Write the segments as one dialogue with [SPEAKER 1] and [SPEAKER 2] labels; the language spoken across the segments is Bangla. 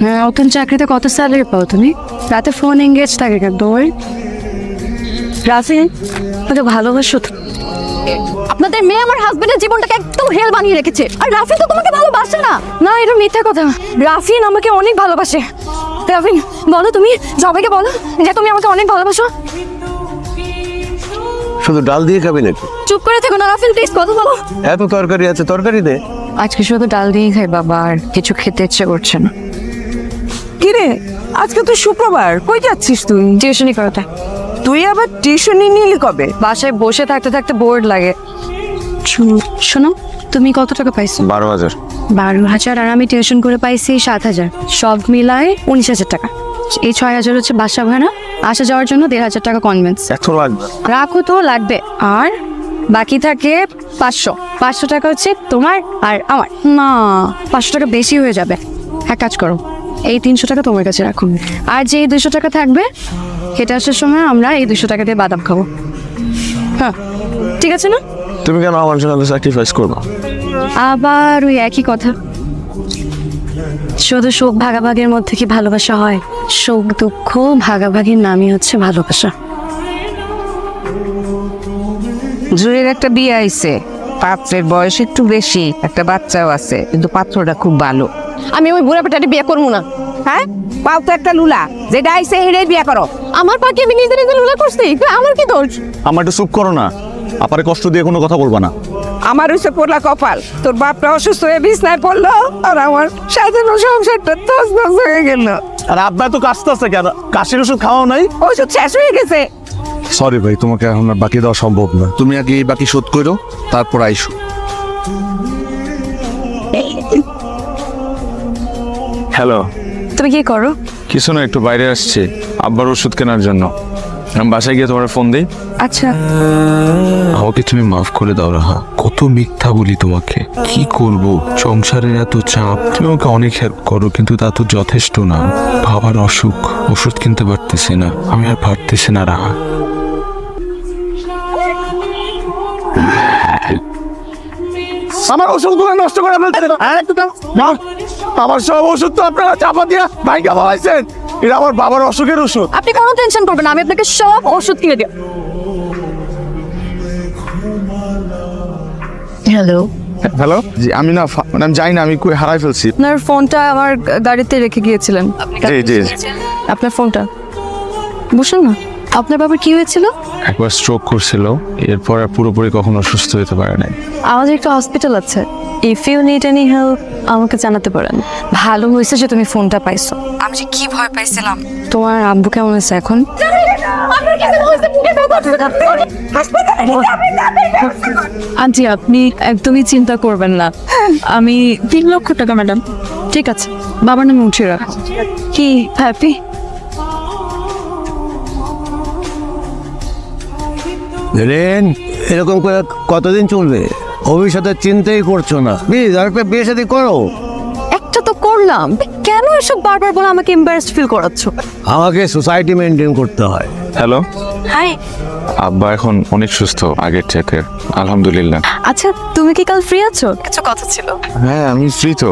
[SPEAKER 1] হ্যাঁ, নতুন চাকরিতে কত স্যালারি পাও তুমি? রাতে ফোন এঙ্গেজ থাকে কেন তোমার? রাফি, তোকে ভালোবাসো তো?
[SPEAKER 2] আপনাদের মেয়ে আমার হাজবেন্ডের জীবনটাকে একদম হেল বানিয়ে রেখেছে, আর রাফি তো তোমাকে ভালোবাসে না।
[SPEAKER 1] না, এটা মিথ্যা কথা। রাফিন আমাকে অনেক ভালোবাসে। রাফিন, বলো তুমি সবাইকে বলো যে তুমি আমাকে অনেক ভালোবাসো।
[SPEAKER 3] শুধু ডাল দিয়ে খাবি নাকি?
[SPEAKER 1] চুপ করে থেকো না রাফিন, প্লিজ কথা বলো।
[SPEAKER 3] এত তরকারি আছে, তরকারি দে।
[SPEAKER 1] আজকে শুধু ডাল দিয়েই খাই বাবা, আর কিছু খেতে ইচ্ছে করছে না।
[SPEAKER 4] কিরে, আজকে তো শুক্রবার, কই যাচ্ছিস তুই?
[SPEAKER 1] টিউশনি করতে।
[SPEAKER 4] তুই আবার টিউশনি নিলি কবে?
[SPEAKER 1] বাসায় বসে থাকতে থাকতে বোর্ড লাগে। শোনো, তুমি কত টাকা পাইছো?
[SPEAKER 3] 12,000।
[SPEAKER 1] 12,000, আর আমি টিউশন করে পাইছি 7,000। সব মিলায় 19,000 টাকা। এই 6,000 হচ্ছে বাসা ভাড়া, আসা যাওয়ার জন্য 1,500 টাকা কনভেন্স।
[SPEAKER 3] এত লাগবে?
[SPEAKER 1] রাখো তো, লাগবে। আর বাকি থাকে 500। 500 টাকা হচ্ছে তোমার আর আমার। না, 500 টাকা বেশি হয়ে যাবে। এক কাজ করো, এই 300 টাকা তোমার কাছে রাখো, আর যে 200 টাকা থাকবে হেঁটে আসার সময় আমরা এই 200 টাকা দিয়ে বাদাম খাবো। হ্যাঁ, ঠিক আছে না?
[SPEAKER 3] তুমি কেন আমার জন্য স্যাক্রিফাইস করবো?
[SPEAKER 1] আবার ওই একই কথা। শুধু সুখ ভাগাভাগির মধ্যে কি ভালোবাসা হয়? সুখ দুঃখ ভাগাভাগির নামই হচ্ছে ভালোবাসা।
[SPEAKER 4] জুরির একটা বিয়ে আইছে, পাত্রের বয়স একটু বেশি, একটা বাচ্চাও আছে, কিন্তু পাত্রটা খুব ভালো।
[SPEAKER 2] আমি ওই বুড়া পেটাটি বিয়ে করবো না।
[SPEAKER 4] হ্যাঁ, পাও তো একটা লুলা, যেটা আইছে হেরে বিয়ে করো।
[SPEAKER 2] আমার পাকে আমি নিজে নিজে লুলা করছি, আমার কি দোষ?
[SPEAKER 5] আমার একটু চুপ করো না, আপারে কষ্ট দিয়ে কোনো কথা বলবা না।
[SPEAKER 4] আমার হইছে পোলা কপাল, তোর বাপটা অসুস্থ হয়ে বিছনায় পড়লো, আর আমার সাজানো সংসারটা তছনছ হয়ে গেল।
[SPEAKER 5] আর আব্বা তো কাশতেছে কেন? কাশির ওষুধ খাওয়াও নাই?
[SPEAKER 4] ওষুধ শেষ হয়ে গেছে।
[SPEAKER 5] সরি ভাই, তোমাকে এখন আর বাকি দেওয়া সম্ভব না। তুমি আগে এই বাকি শোধ করো, তারপর আইসো।
[SPEAKER 6] হ্যালো,
[SPEAKER 1] তুমি কি করো?
[SPEAKER 6] কিছু না, একটু বাইরে আসছি আব্বার ওষুধ কেনার জন্য। আমি বাসায় গিয়ে তোমার ফোন দিই।
[SPEAKER 1] আচ্ছা,
[SPEAKER 7] আমাকে তুমি মাফ করে দাও রাহা, কত মিথ্যা বলি তোমাকে। কি করব, সংসারের এত চাপ। তুমি আমাকে অনেক হেল্প করো, কিন্তু তা তো যথেষ্ট না। বাবার অসুখ, ওষুধ কিনতে পারতেছি না, আমি আর পারতেছি না রাহা।
[SPEAKER 5] আমার ওষুধগুলো নষ্ট করে ফেলতে না। একটু দাও না, আমার সব ওষুধ তো আপনারা চাপা দিয়া ভাইকে বলাইছেন। এটা আমার বাবার অসুখের ওষুধ।
[SPEAKER 2] আপনি কোনো টেনশন করবেন না, আমি আপনাকে সব ওষুধ কিনে দিই।
[SPEAKER 1] হ্যালো।
[SPEAKER 5] হ্যালো, জি আমি না, মানে আমি যাই না, আমি কই হারাই ফেলছি।
[SPEAKER 1] আপনার ফোনটা আমার গাড়িতে রেখে গিয়েছিলেন।
[SPEAKER 5] জি জি।
[SPEAKER 1] আপনার ফোনটা বসুন না। আপনার বাবার কি হয়েছিল?
[SPEAKER 6] একবার স্ট্রোক করছিল, এরপর আর পুরোপুরি কখনো সুস্থ হতে পারে নাই।
[SPEAKER 1] আমাদের একটা হসপিটাল আছে, if you need any help আমাকে জানাতে পারেন। ভালো হয়েছে যে তুমি ফোনটা পাইছো, আমি যে কি ভয় পাইছিলাম। তোমার আব্বু কেমন আছে এখন? আন্টি, আপনি একদমই চিন্তা করবেন না। আমি 3 লক্ষ টাকা ম্যাডাম। ঠিক আছে, বাবার নামে উঠিয়ে রাখো। কি হ্যাপি?
[SPEAKER 3] রেন, এরকম করে কতদিন চলবে? ভবিষ্যতের চিন্তাই করছো না, প্লিজ আর একটা বিয়ে শাদী করো।
[SPEAKER 1] একটা তো করলাম, কেন এসব বারবার বলে আমাকে এম্বারেসড ফিল করাচ্ছ?
[SPEAKER 3] আমাকে সোসাইটি মেনটেন করতে হয়।
[SPEAKER 6] Hello,
[SPEAKER 1] hi.
[SPEAKER 6] আব্বা এখন অনেক সুস্থ আগের থেকে, আলহামদুলিল্লাহ।
[SPEAKER 1] আচ্ছা, তুমি কি কাল ফ্রি আছো? কিছু কথা ছিল।
[SPEAKER 6] হ্যাঁ, আমি ফ্রি তো।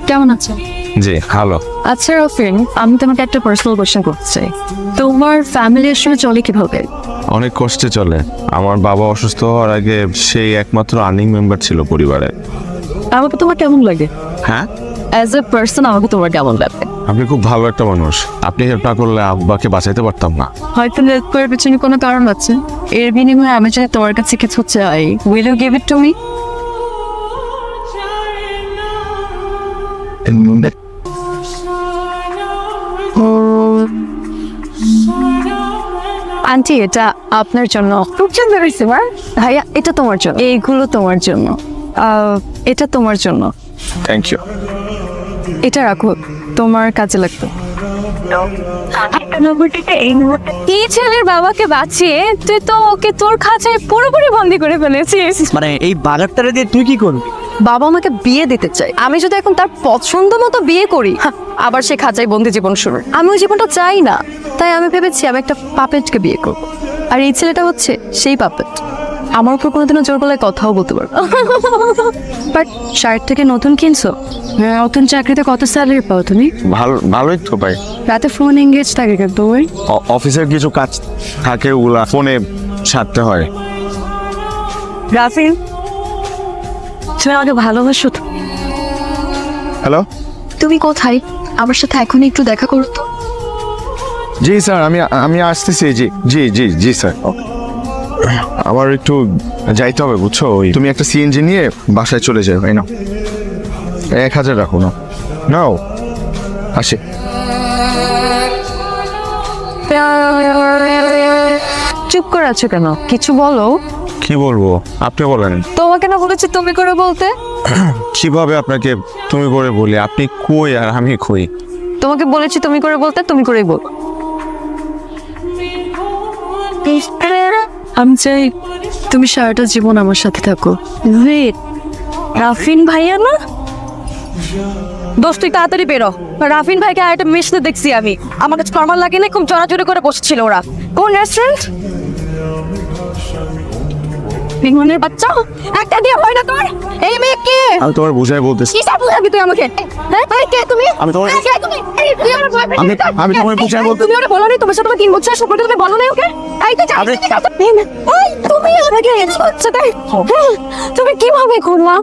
[SPEAKER 1] কেমন আছো?
[SPEAKER 6] জি ভালো।
[SPEAKER 1] আচ্ছা রফিন, আমি তোমাকে একটা পার্সোনাল কোশ্চেন করতে চাই। তোমার ফ্যামিলি আসলে চলে কিভাবে?
[SPEAKER 6] অনেক কষ্টে চলে। আমার বাবা অসুস্থ হওয়ার আগে সেই একমাত্র আর্নিং মেম্বার ছিল পরিবারে।
[SPEAKER 1] আমাকে তোমার কেমন লাগে?
[SPEAKER 6] হ্যাঁ,
[SPEAKER 1] অ্যাজ এ পার্সন আমাকে তোমার কেমন লাগে?
[SPEAKER 6] আপনি খুব ভালো একটা মানুষ। আপনি হেল্প না করলে আব্বাকে বাঁচাইতে পারতাম না।
[SPEAKER 1] হয়তো হেল্প করার পিছনে কোনো কারণ আছে। এর বিনিময়ে আমি যদি তোমার কাছে কিছু চাই, will you give it to me? Aunty, এটা আপনার জন্য। খুব সুন্দর হয়েছে মা। ভাইয়া, এটা তোমার জন্য। এইগুলো তোমার জন্য। এটা তোমার জন্য।
[SPEAKER 6] Thank you.
[SPEAKER 1] এটা রাখো, তোমার কাজে লাগতো। এই ছেলের বাবাকে বাঁচিয়ে তুই তো ওকে তোর খাঁচায় পুরোপুরি বন্দি করে ফেলেছিস।
[SPEAKER 8] মানে এই বাজারটারে দিয়ে তুই কি করবি?
[SPEAKER 1] বাবা আমাকে বিয়ে দিতে চাই, আমি যদি এখন তার পছন্দ মতো বিয়ে করি, আবার সে খাঁচায় বন্দি জীবন শুরু। আমি ওই জীবনটা চাই না, তাই আমি ভেবেছি আমি একটা পাপেটকে বিয়ে করব। আর এই ছেলেটা হচ্ছে সেই পাপেট। আমার উপর কোনোদিনও জোর গলায় কথাও বলতে পারবো বাট শার্ট থেকে নতুন কিনছো? নতুন চাকরিতে কত স্যালারি পাও তুমি?
[SPEAKER 6] ভালোই তো ভাই।
[SPEAKER 1] রাতে ফোন এঙ্গেজ থাকে কিন্তু ওই
[SPEAKER 6] অফিসের কিছু কাজ থাকে, ওগুলা ফোনে সারতে হয়।
[SPEAKER 1] রাফিন, তুমি আমাকে ভালোবাসো তো?
[SPEAKER 6] হ্যালো,
[SPEAKER 2] তুমি কোথায়? আমার সাথে এখন একটু দেখা করো তো।
[SPEAKER 6] জি স্যার, আমি আসতেছি। জি জি জি জি স্যার। আমার একটু যাইতে হবে বুঝছো, ওই তুমি একটা সিএনজি নিয়ে বাসায় চলে যাও। ভাই নাও 1000 রাখো। নাও আসে।
[SPEAKER 1] চুপ করে আছো কেন? কিছু বলো।
[SPEAKER 6] কি বলবো, আপনি বলেন।
[SPEAKER 1] তোমাকে না বলেছি তুমি করে বলতে?
[SPEAKER 6] কিভাবে আপনাকে তুমি করে বলি? আপনি কই আর আমি কই?
[SPEAKER 1] তোমাকে বলেছি তুমি করে বলতে, তুমি করেই বল। আমি চাই তুমি সারাটা জীবন আমার সাথে থাকো। রাফিন ভাইয়া না? দোস্ত তুই তাড়াতাড়ি বেরো। রাফিন ভাইকে আর একটা মিশতে দেখছি আমি, আমার কাছে নর্মাল লাগে না, খুব জোরাজোরি করে বসছিল ওরা। কোন রেস্টুরেন্ট? বিমানের বাচ্চা একটা দিয়ে হয় না তোর? এই মেয়ে কে?
[SPEAKER 6] আমি তোমার বুঝাই বলতেছি।
[SPEAKER 1] কি সব বুঝাবি তুই আমাকে? হ্যাঁ ভাই কে তুমি?
[SPEAKER 6] আমি তোমার
[SPEAKER 1] কে তুমি?
[SPEAKER 6] আমি তোমার বুঝাই বলতে।
[SPEAKER 1] তুমি ওরে বলো না তোমার সাথে 3 বছর সম্পর্ক, তুমি বলো না ওকে? এই তো জানি এই তুমি আমাকে হচ্ছে তাই তুমি কিভাবে করলা?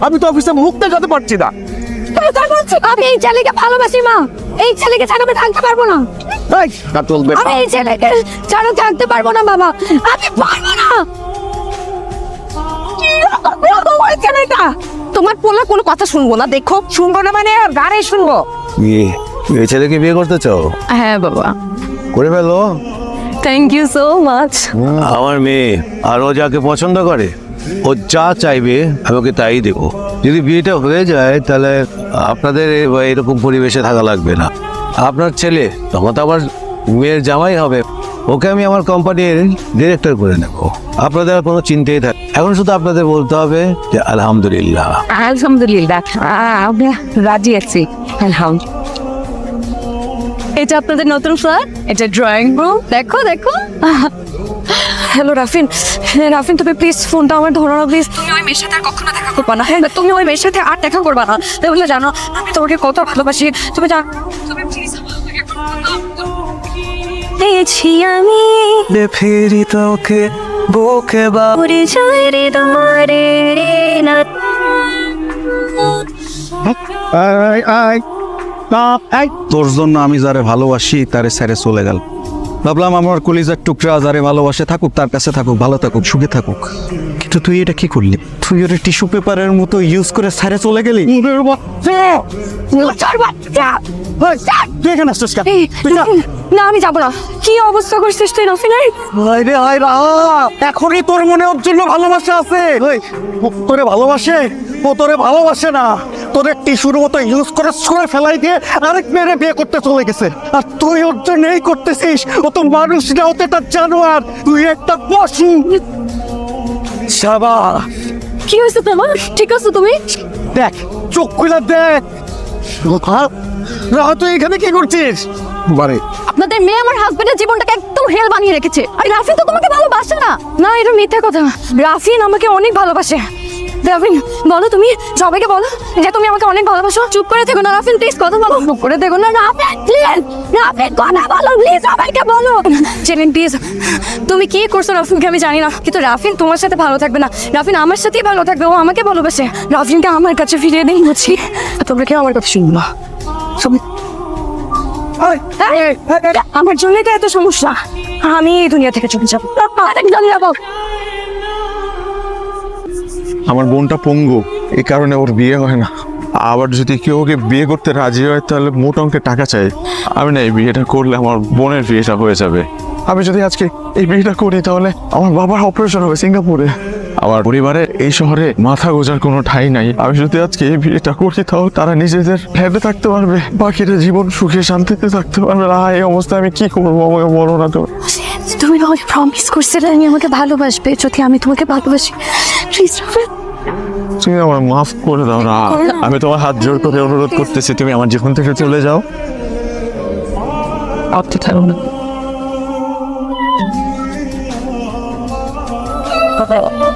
[SPEAKER 5] আমি তো অফিসে মুখ দেখাতে পারছি না।
[SPEAKER 1] তুমি তাই বলছো? আমি এই ছেলেকে ভালোবাসি মা, এই ছেলেকে ছাড়া আমি থাকতে পারবো না।
[SPEAKER 5] এই কাতল বে।
[SPEAKER 1] আমি এই ছেলেকে ছাড়া থাকতে পারবো না বাবা, আমি পারবো না। তোমার পোলা কোনো কথা শুনবো না। দেখো শুনবো না মানে গাড়ি শুনবো।
[SPEAKER 3] এই ছেলেকে বিয়ে করতে চাও?
[SPEAKER 1] হ্যাঁ বাবা।
[SPEAKER 3] করে ফেলো।
[SPEAKER 1] Thank you so much.
[SPEAKER 3] আমার মেয়ে আর ও যাকে পছন্দ করে, ও যা চাইবে আমি ওকে তাই দেবো। যদি বিয়েটা হয়ে যায় তাহলে আপনাদের এরকম পরিবেশে থাকা লাগবে না। আপনার ছেলে তখন তো আমার মেয়ের জামাই হবে, ওকে আমি আমার কোম্পানির ডিরেক্টর করে নেব। আপনাদের আর কোনো চিন্তাই থাকে, এখন শুধু আপনাদের বলতে হবে যে আলহামদুলিল্লাহ।
[SPEAKER 4] আলহামদুলিল্লাহ, আমরা রাজি আছি। আলহামদুলিল্লাহ।
[SPEAKER 1] এটা আপনাদের নতুন ফ্ল্যাট, এটা ড্রয়িং রুম। দেখো দেখো। হ্যালো রাফিন, রাফিন তুমি প্লিজ ফোনটা আমার ধরো না প্লিজ। তুমি ওই মেয়ের সাথে আর কখনো দেখা করবা না। হ্যাঁ তুমি ওই মেয়ের সাথে আর দেখা করবা না, তাহলে জানো আমি তোমাকে কত ভালোবাসি। তুমি জানো, তুমি প্লিজ পেয়েছি আমি
[SPEAKER 8] ফিরি তোকে বুকে
[SPEAKER 1] পড়ে যায় রে তোমারে না।
[SPEAKER 9] তোর জন্য আমি যারে ভালোবাসি তারে ছেড়ে চলে গেল। ভাবলাম আমার কলিজার টুকরা যারে ভালোবাসে থাকুক, তার কাছে থাকুক, ভালো থাকুক, সুখে থাকুক। কিন্তু তুই এটা কি করলি? তুই ওর টিস্যু পেপারের মতো ইউজ করে ছেড়ে চলে গেলি।
[SPEAKER 5] তুই এখানে আসছিস কেন?
[SPEAKER 1] না আমি যাবো না। কি অবস্থা করছিস তুই রাফিনের?
[SPEAKER 5] হায়রে হায় রা, এখনই তোর মনে ওর জন্য ভালোবাসা আছে? ও তোরে ভালোবাসে? ও তোরে ভালোবাসে না, তোদের টিস্যুর মতো ইউজ করে ছুঁড়ে ফেলাই দিয়ে আরেক মেয়েরে বিয়ে করতে চলে গেছে। আর তুই ওর জন্য এই করতেছিস? ও তো মানুষ না, ওতে তার জানোয়ার। তুই একটা পশু। শাবা,
[SPEAKER 1] কি হয়েছে তোমার? ঠিক আছে তুমি?
[SPEAKER 5] দেখ চোখ খুলে দেখ। রাহ, তুই এখানে কি করছিস? বারে
[SPEAKER 2] আপনাদের মেয়ে আমার হাজবেন্ডের জীবনটাকে একদম হেল বানিয়ে রেখেছে। আর রাফিন তো তোমাকে ভালোবাসে না।
[SPEAKER 1] না এটা মিথ্যা কথা। রাফিন আমাকে অনেক ভালোবাসে। রাফিন বলো, তুমি সবাইকে বলো যে তুমি আমাকে অনেক ভালোবাসো। চুপ করে থেকো না রাফিন, প্লিজ কথা বলো। চুপ করে থেকো না রাফিন, প্লিজ। রাফিন কথা বলো প্লিজ, সবাইকে বলো। জেরিন প্লিজ, তুমি কি করছো রাফিনকে আমি জানি না, কিন্তু রাফিন তোমার সাথে ভালো থাকবে না। রাফিন আমার সাথেই ভালো থাকবে, ও আমাকে ভালোবাসে। রাফিনকে আমার কাছে ফিরিয়ে দিন বলছি। তোমরা কেউ আমার কথা শুনবো না। আমার জন্যই তো এত সমস্যা। আমি এই দুনিয়া থেকে চলে যাবো, চলে যাবো।
[SPEAKER 6] আমার বোনটা পঙ্গু, এই কারণে ওর বিয়ে হয় না। আবার যদি কেউ ওকে বিয়ে করতে রাজি হয় তাহলে মোট অঙ্কের টাকা চাই। আমি না এই বিয়েটা করলে আমার বোনের বিয়েটা হয়ে যাবে। আমি যদি আজকে এই বিয়েটা করি তাহলে আমার বাবার অপারেশন হবে সিঙ্গাপুরে। আমার পরিবারের এই শহরে মাথা গোজার কোনো ঠাঁই নাই। আমি যদি আজকে এই বিয়েটা করি তাহলে তারা নিজেদের ফ্ল্যাটে থাকতে পারবে, বাকিরা জীবন সুখে শান্তিতে থাকতে পারবে না। এই অবস্থায় আমি কি করবো আমাকে বলো না তো।
[SPEAKER 1] তুমি আমাকে প্রমিস করছিলে তুমি আমাকে ভালোবাসবে যদি আমি তোমাকে ভালোবাসি। প্লিজ রাফিন,
[SPEAKER 6] তুমি আমার মাফ করে দাও না। আমি তোমার হাত জোর করে অনুরোধ করতেছি, তুমি আমার জীবন থেকে চলে যাও।
[SPEAKER 2] দাও